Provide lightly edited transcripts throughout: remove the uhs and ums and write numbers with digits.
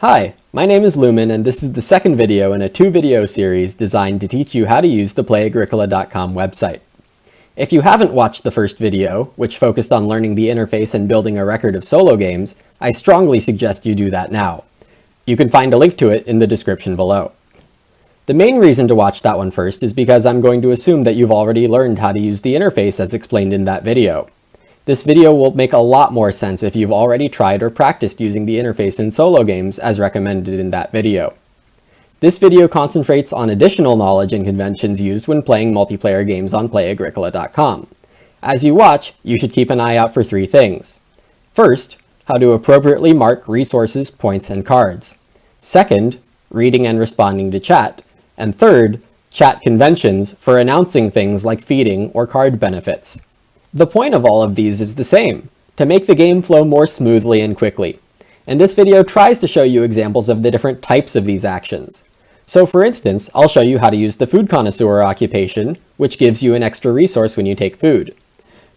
Hi, my name is Lumen and this is the second video in a 2-video series designed to teach you how to use the Play-Agricola.com website. If you haven't watched the first video, which focused on learning the interface and building a record of solo games, I strongly suggest you do that now. You can find a link to it in the description below. The main reason to watch that one first is because I'm going to assume that you've already learned how to use the interface as explained in that video. This video will make a lot more sense if you've already tried or practiced using the interface in solo games as recommended in that video. This video concentrates on additional knowledge and conventions used when playing multiplayer games on Play-Agricola.com. As you watch, you should keep an eye out for 3 things. First, how to appropriately mark resources, points, and cards. Second, reading and responding to chat. And third, chat conventions for announcing things like feeding or card benefits. The point of all of these is the same, to make the game flow more smoothly and quickly. And this video tries to show you examples of the different types of these actions. So for instance, I'll show you how to use the food connoisseur occupation, which gives you an extra resource when you take food.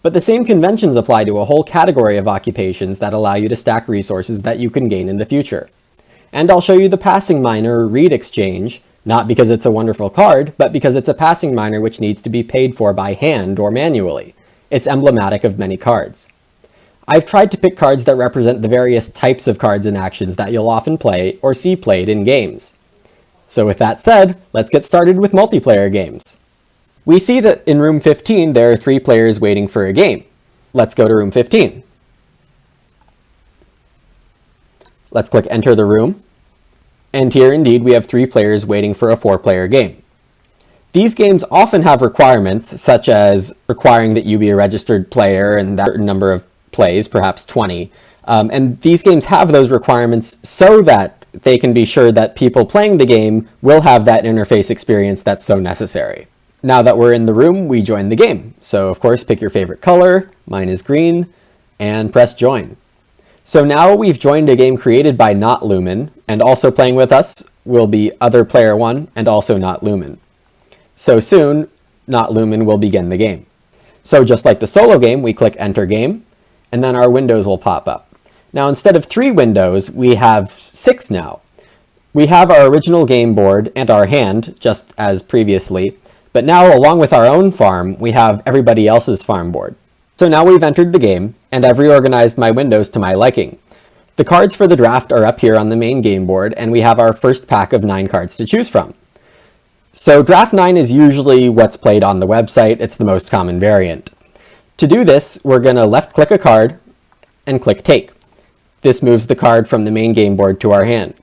But the same conventions apply to a whole category of occupations that allow you to stack resources that you can gain in the future. And I'll show you the passing miner read exchange, not because it's a wonderful card, but because it's a passing miner which needs to be paid for by hand or manually. It's emblematic of many cards. I've tried to pick cards that represent the various types of cards and actions that you'll often play or see played in games. So with that said, let's get started with multiplayer games. We see that in room 15 there are 3 players waiting for a game. Let's go to room 15. Let's click enter the room. And here indeed we have 3 players waiting for a 4-player game. These games often have requirements, such as requiring that you be a registered player and that certain number of plays, perhaps 20. And these games have those requirements so that they can be sure that people playing the game will have that interface experience that's so necessary. Now that we're in the room, we join the game. So of course, pick your favorite color, mine is green, and press join. So now we've joined a game created by Not Lumen, and also playing with us will be other player 1 and also Not Lumen. So soon, Not Lumen will begin the game. So just like the solo game, we click enter game, and then our windows will pop up. Now instead of 3 windows, we have 6 now. We have our original game board and our hand, just as previously, but now along with our own farm, we have everybody else's farm board. So now we've entered the game, and I've reorganized my windows to my liking. The cards for the draft are up here on the main game board, and we have our first pack of 9 cards to choose from. So draft 9 is usually what's played on the website. It's the most common variant. To do this, we're going to left click a card and click take. This moves the card from the main game board to our hand.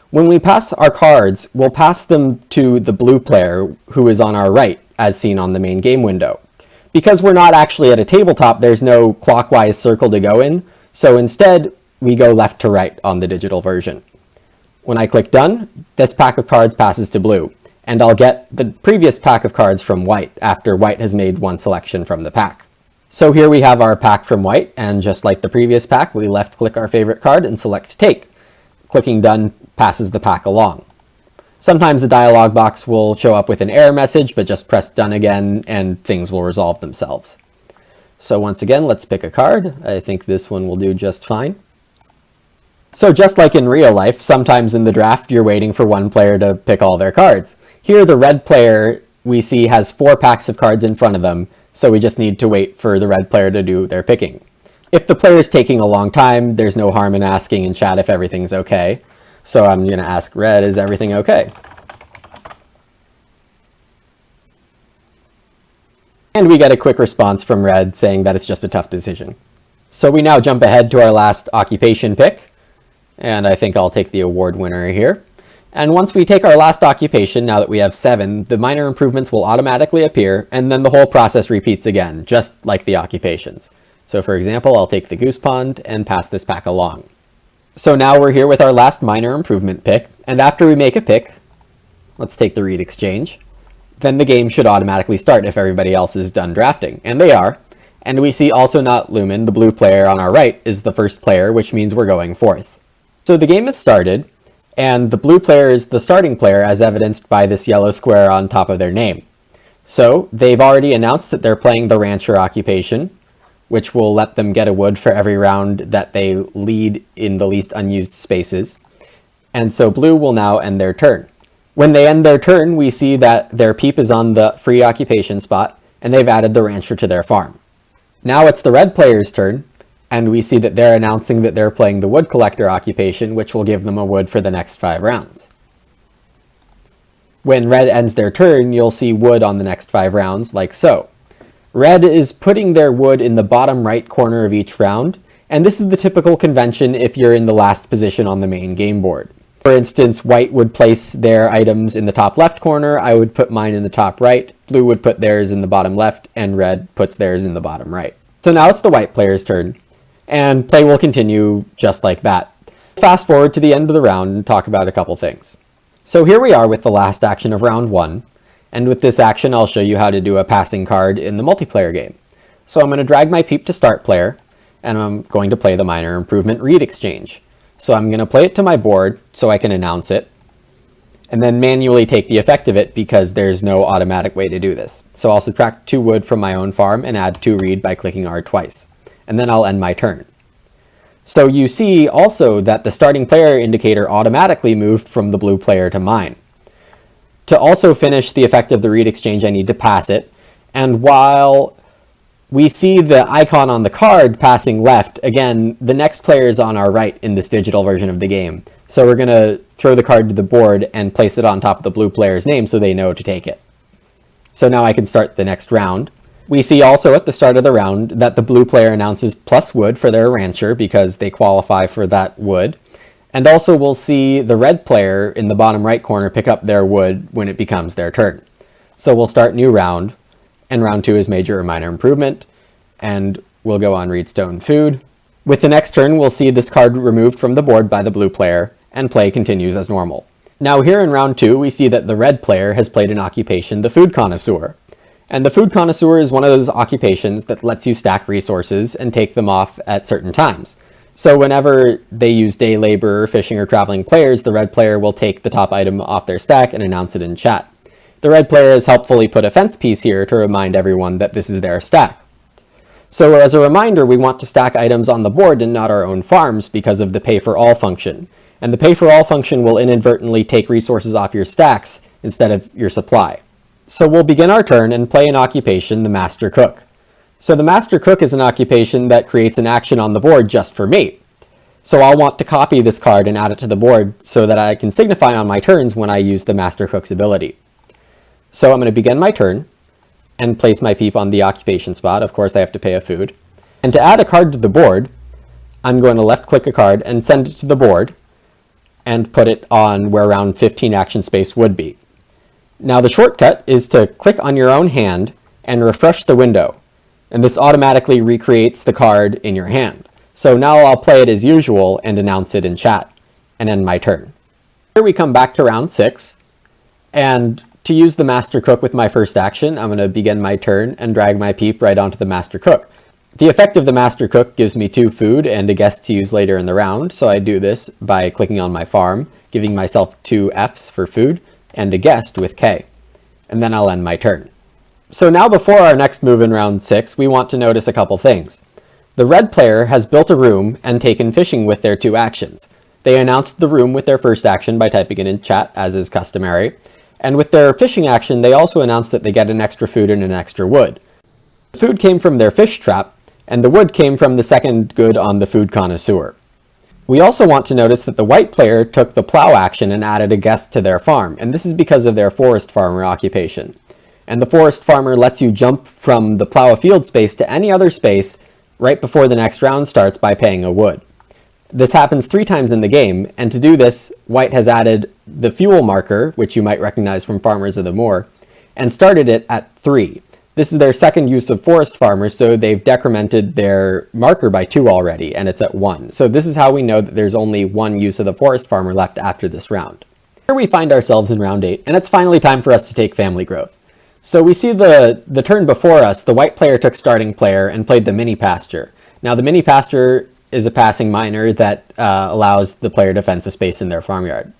When we pass our cards, we'll pass them to the blue player who is on our right, as seen on the main game window. Because we're not actually at a tabletop, there's no clockwise circle to go in, so instead we go left to right on the digital version. When I click done, this pack of cards passes to blue, and I'll get the previous pack of cards from white after white has made one selection from the pack. So here we have our pack from white, and just like the previous pack, we left click our favorite card and select take. Clicking done passes the pack along. Sometimes the dialog box will show up with an error message, but just press done again and things will resolve themselves. So once again, let's pick a card. I think this one will do just fine. So just like in real life, sometimes in the draft you're waiting for one player to pick all their cards. Here the red player we see has 4 packs of cards in front of them, so we just need to wait for the red player to do their picking. If the player is taking a long time, there's no harm in asking in chat if everything's okay. So I'm going to ask red, is everything okay? And we get a quick response from red saying that it's just a tough decision. So we now jump ahead to our last occupation pick, and I think I'll take the award winner here. And once we take our last occupation, now that we have 7, the minor improvements will automatically appear, and then the whole process repeats again, just like the occupations. So for example, I'll take the goose pond and pass this pack along. So now we're here with our last minor improvement pick, and after we make a pick, let's take the read exchange, then the game should automatically start if everybody else is done drafting, and they are. And we see also Not Lumen, the blue player on our right, is the first player, which means we're going 4th. So the game is started, and the blue player is the starting player as evidenced by this yellow square on top of their name. So they've already announced that they're playing the rancher occupation, which will let them get a wood for every round that they lead in the least unused spaces. and so blue will now end their turn. When they end their turn, we see that their peep is on the free occupation spot, and they've added the rancher to their farm. Now it's the red player's turn, and we see that they're announcing that they're playing the wood collector occupation, which will give them a wood for the next 5 rounds. When red ends their turn, you'll see wood on the next 5 rounds, like so. Red is putting their wood in the bottom right corner of each round, and this is the typical convention if you're in the last position on the main game board. For instance, white would place their items in the top left corner, I would put mine in the top right, blue would put theirs in the bottom left, and red puts theirs in the bottom right. So now it's the white player's turn, and play will continue just like that. Fast forward to the end of the round and talk about a couple things. So here we are with the last action of round 1, and with this action I'll show you how to do a passing card in the multiplayer game. So I'm going to drag my peep to start player, and I'm going to play the minor improvement read exchange. So I'm going to play it to my board so I can announce it, and then manually take the effect of it because there's no automatic way to do this. So I'll subtract 2 wood from my own farm and add 2 reed by clicking R twice, and then I'll end my turn. So you see also that the starting player indicator automatically moved from the blue player to mine. To also finish the effect of the read exchange, I need to pass it, and while we see the icon on the card passing left, again, the next player is on our right in this digital version of the game. So we're going to throw the card to the board and place it on top of the blue player's name so they know to take it. So now I can start the next round. We see also at the start of the round that the blue player announces plus wood for their rancher because they qualify for that wood. And also we'll see the red player in the bottom right corner pick up their wood when it becomes their turn. So we'll start new round, and round 2 is major or minor improvement, and we'll go on read stone food. With the next turn, we'll see this card removed from the board by the blue player, and play continues as normal. Now here in round 2, we see that the red player has played an occupation, the food connoisseur. And the food connoisseur is one of those occupations that lets you stack resources and take them off at certain times. So whenever they use day labor, fishing, or traveling players, the red player will take the top item off their stack and announce it in chat. The red player has helpfully put a fence piece here to remind everyone that this is their stack. So as a reminder, we want to stack items on the board and not our own farms because of the pay for all function. And the pay for all function will inadvertently take resources off your stacks instead of your supply. So we'll begin our turn and play an occupation, the master cook. So the master cook is an occupation that creates an action on the board just for me. So I'll want to copy this card and add it to the board so that I can signify on my turns when I use the master cook's ability. So I'm going to begin my turn and place my peep on the occupation spot. Of course, I have to pay a food. And to add a card to the board, I'm going to left click a card and send it to the board and put it on where round 15 action space would be. Now the shortcut is to click on your own hand and refresh the window. And this automatically recreates the card in your hand. So now I'll play it as usual and announce it in chat and end my turn. Here we come back to round 6, and to use the master cook with my first action, I'm going to begin my turn and drag my peep right onto the master cook. The effect of the master cook gives me 2 food and a guest to use later in the round, so I do this by clicking on my farm, giving myself 2 Fs for food, and a guest with K. And then I'll end my turn. So now before our next move in round 6, we want to notice a couple things. The red player has built a room and taken fishing with their 2 actions. They announced the room with their first action by typing it in chat, as is customary. And with their fishing action, they also announced that they get an extra food and an extra wood. The food came from their fish trap, and the wood came from the second good on the food connoisseur. We also want to notice that the white player took the plow action and added a guest to their farm, and this is because of their forest farmer occupation. And the forest farmer lets you jump from the plow a field space to any other space right before the next round starts by paying a wood. This happens 3 times in the game, and to do this, white has added the fuel marker, which you might recognize from Farmers of the Moor, and started it at 3. This is their second use of forest farmer, so they've decremented their marker by 2 already, and it's at 1. So this is how we know that there's only 1 use of the forest farmer left after this round. Here we find ourselves in round 8, and it's finally time for us to take family growth. So we see the turn before us, the white player took starting player and played the mini pasture. Now the mini pasture is a passing minor that allows the player to fence a space in their farmyard.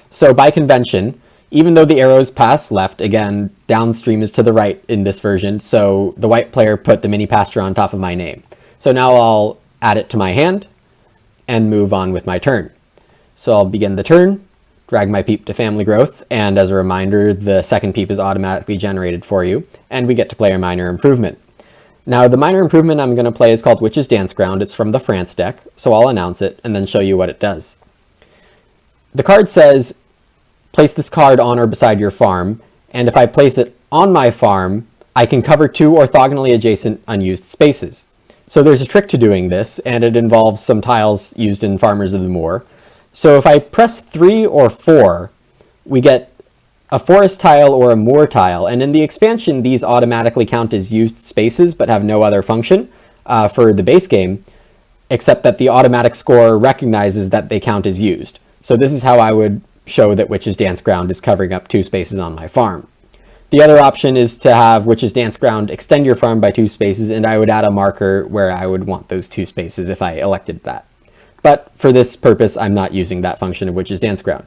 So by convention, even though the arrows pass left, again, downstream is to the right in this version, so the white player put the mini pasture on top of my name. So now I'll add it to my hand and move on with my turn. So I'll begin the turn drag my peep to family growth, and as a reminder, the second peep is automatically generated for you, and we get to play a minor improvement. Now, the minor improvement I'm going to play is called Witch's Dance Ground. It's from the France deck, so I'll announce it and then show you what it does. The card says, place this card on or beside your farm, and if I place it on my farm, I can cover 2 orthogonally adjacent unused spaces. So there's a trick to doing this, and it involves some tiles used in Farmers of the Moor. So if I press 3 or 4, we get a forest tile or a moor tile, and in the expansion these automatically count as used spaces but have no other function for the base game, except that the automatic score recognizes that they count as used. So this is how I would show that Witch's Dance Ground is covering up 2 spaces on my farm. The other option is to have Witch's Dance Ground extend your farm by 2 spaces, and I would add a marker where I would want those 2 spaces if I elected that. But for this purpose, I'm not using that function of Witch's Dance Ground.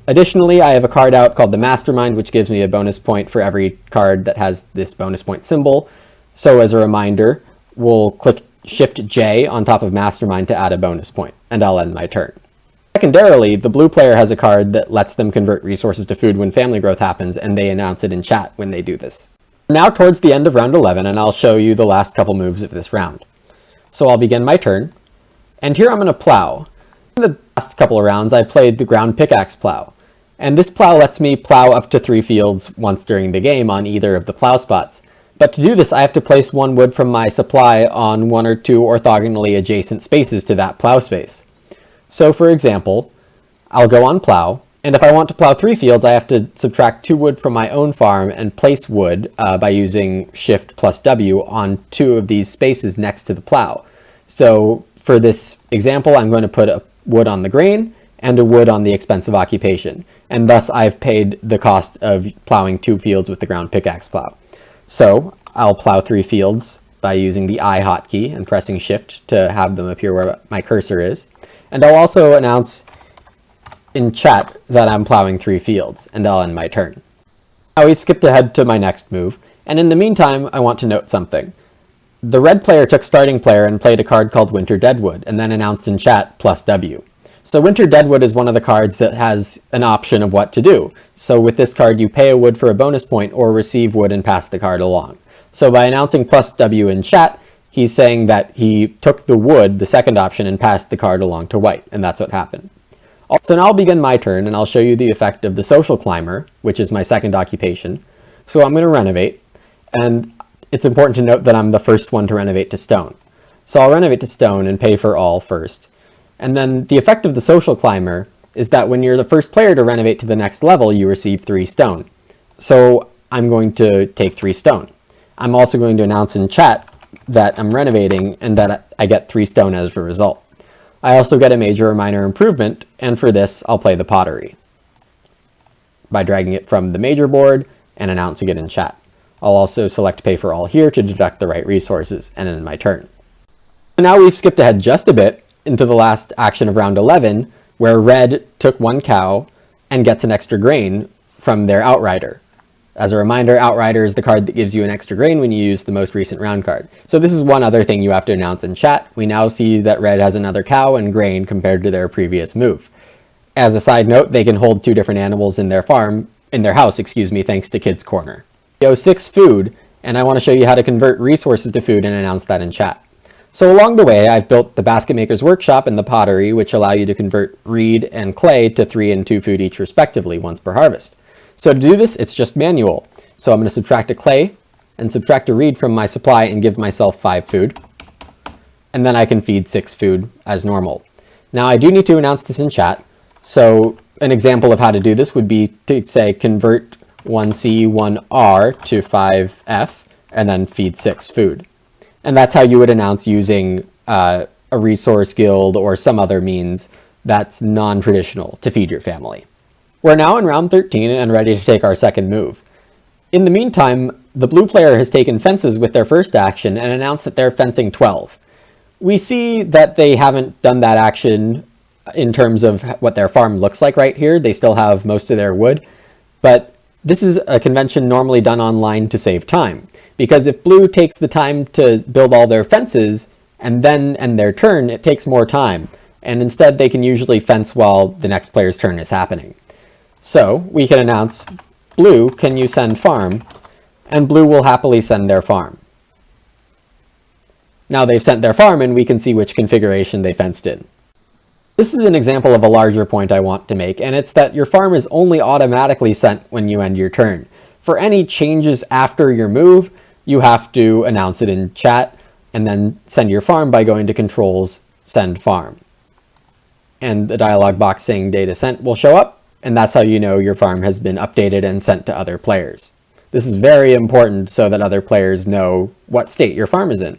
Additionally, I have a card out called the Mastermind, which gives me a bonus point for every card that has this bonus point symbol. So as a reminder, we'll click Shift J on top of Mastermind to add a bonus point, and I'll end my turn. Secondarily, the blue player has a card that lets them convert resources to food when family growth happens, and they announce it in chat when they do this. Now towards the end of round 11, and I'll show you the last couple moves of this round. So I'll begin my turn, and here I'm going to plow. In the last couple of rounds, I played the ground pickaxe plow, and this plow lets me plow up to 3 fields once during the game on either of the plow spots. But to do this, I have to place 1 wood from my supply on 1 or 2 orthogonally adjacent spaces to that plow space. So for example, I'll go on plow, and if I want to plow 3 fields, I have to subtract 2 wood from my own farm and place wood by using Shift plus W on 2 of these spaces next to the plow. So for this example, I'm going to put a wood on the grain and a wood on the expensive occupation, and thus I've paid the cost of plowing 2 fields with the ground pickaxe plow. So I'll plow 3 fields by using the I hotkey and pressing Shift to have them appear where my cursor is. And I'll also announce in chat that I'm plowing 3 fields, and I'll end my turn. Now we've skipped ahead to my next move, and in the meantime, I want to note something. The red player took starting player and played a card called Winter Deadwood, and then announced in chat plus W. So Winter Deadwood is one of the cards that has an option of what to do. So with this card, you pay a wood for a bonus point or receive wood and pass the card along. So by announcing plus W in chat, he's saying that he took the wood, the second option, and passed the card along to white, and that's what happened. So now I'll begin my turn, and I'll show you the effect of the Social Climber, which is my second occupation. So I'm going to renovate, and it's important to note that I'm the first one to renovate to stone. So I'll renovate to stone and pay for all first. And then the effect of the Social Climber is that when you're the first player to renovate to the next level, you receive 3 stone. So I'm going to take 3 stone. I'm also going to announce in chat that I'm renovating and that I get 3 stone as a result. I also get a major or minor improvement, and for this I'll play the pottery by dragging it from the major board and announcing it in chat. I'll also select pay for all here to deduct the right resources and end my turn. So now we've skipped ahead just a bit into the last action of round 11, where red took 1 cow and gets an extra grain from their Outrider. As a reminder, Outrider is the card that gives you an extra grain when you use the most recent round card. So this is one other thing you have to announce in chat. We now see that red has another cow and grain compared to their previous move. As a side note, they can hold 2 different animals in their house, thanks to Kids Corner. We owe 6 food, and I want to show you how to convert resources to food and announce that in chat. So along the way, I've built the Basket Maker's Workshop and the pottery, which allow you to convert reed and clay to 3 and 2 food each respectively once per harvest. So to do this, it's just manual. So I'm going to subtract a clay and subtract a reed from my supply and give myself 5 food. And then I can feed 6 food as normal. Now I do need to announce this in chat. So an example of how to do this would be to say convert 1C, 1R to 5F and then feed 6 food. And that's how you would announce using a resource guild or some other means that's non-traditional to feed your family. We're now in round 13 and ready to take our second move. In the meantime, the blue player has taken fences with their first action and announced that they're fencing 12. We see that they haven't done that action in terms of what their farm looks like right here. They still have most of their wood, but this is a convention normally done online to save time, because if blue takes the time to build all their fences and then end their turn, it takes more time, and instead they can usually fence while the next player's turn is happening. So we can announce, Blue, can you send farm? And Blue will happily send their farm. Now they've sent their farm and we can see which configuration they fenced in. This is an example of a larger point I want to make, and it's that your farm is only automatically sent when you end your turn. For any changes after your move, you have to announce it in chat and then send your farm by going to Controls, Send Farm. And the dialog box saying data sent will show up, and that's how you know your farm has been updated and sent to other players. This is very important so that other players know what state your farm is in.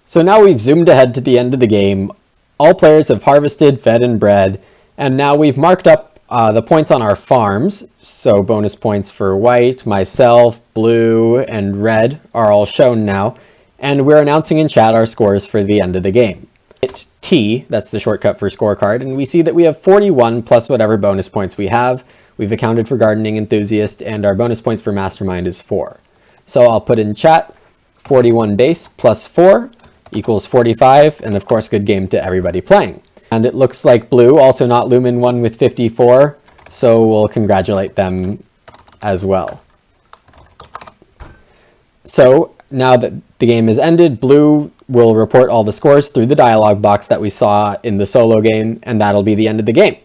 So now we've zoomed ahead to the end of the game. All players have harvested, fed, and bred, and now we've marked up the points on our farms. So bonus points for white, myself, blue, and red are all shown now, and we're announcing in chat our scores for the end of the game. Hit T, that's the shortcut for scorecard, and we see that we have 41 plus whatever bonus points we have. We've accounted for gardening enthusiast, and our bonus points for mastermind is 4. So I'll put in chat 41 base plus 4 equals 45, and of course good game to everybody playing. And it looks like blue also not Lumen won with 54, so we'll congratulate them as well. So now that the game is ended, blue will report all the scores through the dialog box that we saw in the solo game, and that'll be the end of the game.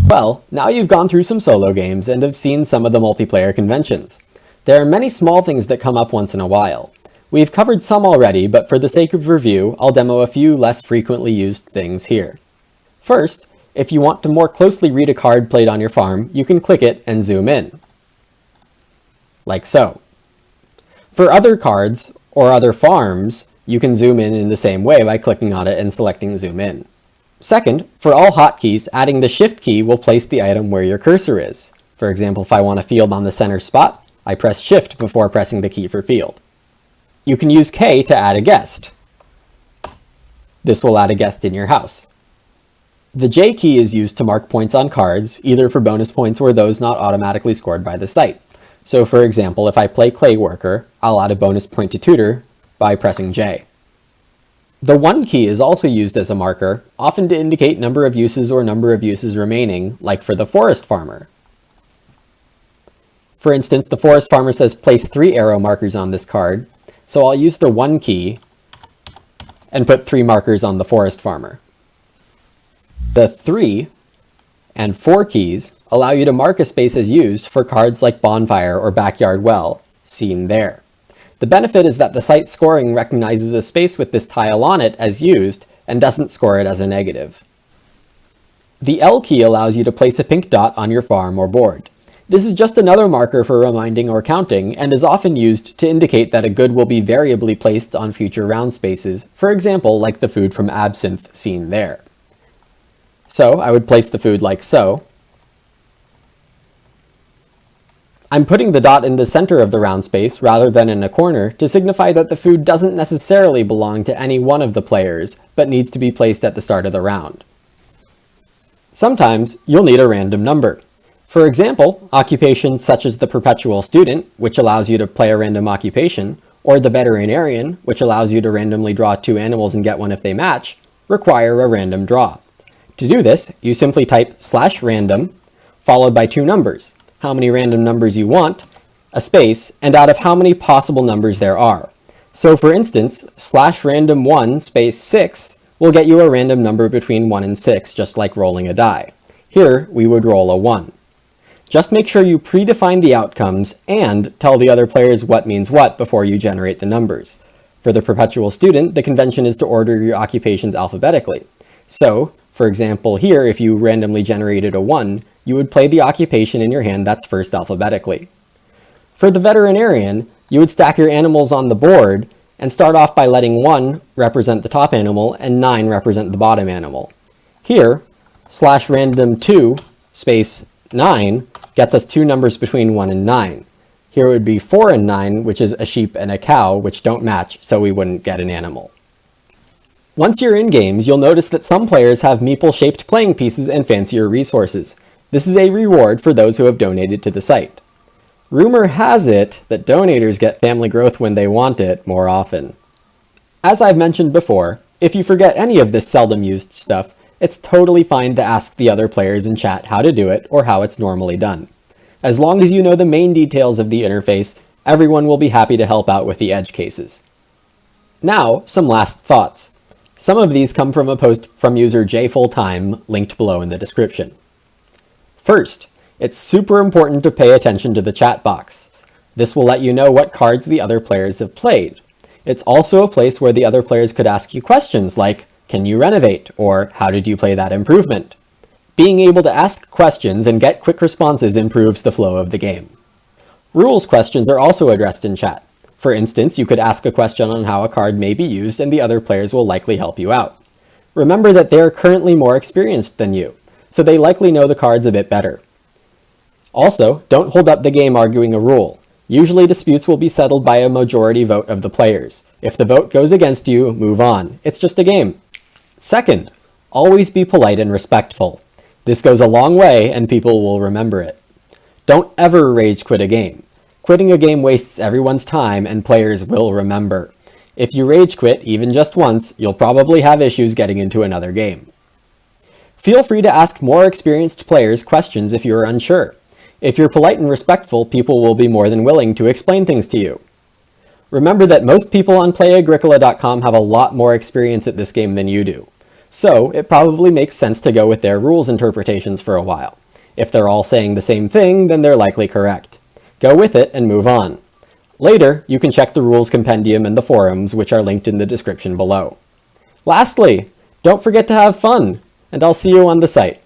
Well, now you've gone through some solo games and have seen some of the multiplayer conventions. There are many small things that come up once in a while. We've covered some already, but for the sake of review, I'll demo a few less frequently used things here. First, if you want to more closely read a card played on your farm, you can click it and zoom in. Like so. For other cards, or other farms, you can zoom in the same way by clicking on it and selecting zoom in. Second, for all hotkeys, adding the shift key will place the item where your cursor is. For example, if I want a field on the center spot, I press shift before pressing the key for field. You can use K to add a guest. This will add a guest in your house. The J key is used to mark points on cards, either for bonus points or those not automatically scored by the site. So for example, if I play Clay Worker, I'll add a bonus point to Tutor by pressing J. The 1 key is also used as a marker, often to indicate number of uses or number of uses remaining, like for the Forest Farmer. For instance, the Forest Farmer says place 3 arrow markers on this card, so I'll use the 1 key and put 3 markers on the Forest Farmer. The 3 and 4 keys allow you to mark a space as used for cards like Bonfire or Backyard Well, seen there. The benefit is that the site scoring recognizes a space with this tile on it as used and doesn't score it as a negative. The L key allows you to place a pink dot on your farm or board. This is just another marker for reminding or counting, and is often used to indicate that a good will be variably placed on future round spaces, for example, like the food from Absinthe seen there. So I would place the food like so. I'm putting the dot in the center of the round space rather than in a corner to signify that the food doesn't necessarily belong to any one of the players, but needs to be placed at the start of the round. Sometimes you'll need a random number. For example, occupations such as the Perpetual Student, which allows you to play a random occupation, or the Veterinarian, which allows you to randomly draw 2 animals and get one if they match, require a random draw. To do this, you simply type /random, followed by 2 numbers, how many random numbers you want, a space, and out of how many possible numbers there are. So for instance, /random1 space 6 will get you a random number between 1 and 6, just like rolling a die. Here, we would roll a 1. Just make sure you predefine the outcomes and tell the other players what means what before you generate the numbers. For the Perpetual Student, the convention is to order your occupations alphabetically. So, for example, here, if you randomly generated a 1, you would play the occupation in your hand that's first alphabetically. For the Veterinarian, you would stack your animals on the board and start off by letting 1 represent the top animal and 9 represent the bottom animal. Here, /random2 space 9 gets us 2 numbers between 1 and 9. Here it would be 4 and 9, which is a sheep and a cow, which don't match, so we wouldn't get an animal. Once you're in games, you'll notice that some players have meeple-shaped playing pieces and fancier resources. This is a reward for those who have donated to the site. Rumor has it that donators get family growth when they want it more often. As I've mentioned before, if you forget any of this seldom used stuff, It's totally fine to ask the other players in chat how to do it or how it's normally done. As long as you know the main details of the interface, everyone will be happy to help out with the edge cases. Now, some last thoughts. Some of these come from a post from user jfulltime, linked below in the description. First, it's super important to pay attention to the chat box. This will let you know what cards the other players have played. It's also a place where the other players could ask you questions like, can you renovate? Or how did you play that improvement? Being able to ask questions and get quick responses improves the flow of the game. Rules questions are also addressed in chat. For instance, you could ask a question on how a card may be used and the other players will likely help you out. Remember that they are currently more experienced than you, so they likely know the cards a bit better. Also, don't hold up the game arguing a rule. Usually disputes will be settled by a majority vote of the players. If the vote goes against you, move on. It's just a game. Second, always be polite and respectful. This goes a long way and people will remember it. Don't ever rage quit a game. Quitting a game wastes everyone's time and players will remember. If you rage quit, even just once, you'll probably have issues getting into another game. Feel free to ask more experienced players questions if you're unsure. If you're polite and respectful, people will be more than willing to explain things to you. Remember that most people on Play-Agricola.com have a lot more experience at this game than you do. So, it probably makes sense to go with their rules interpretations for a while. If they're all saying the same thing, then they're likely correct. Go with it and move on. Later, you can check the rules compendium and the forums, which are linked in the description below. Lastly, don't forget to have fun, and I'll see you on the site.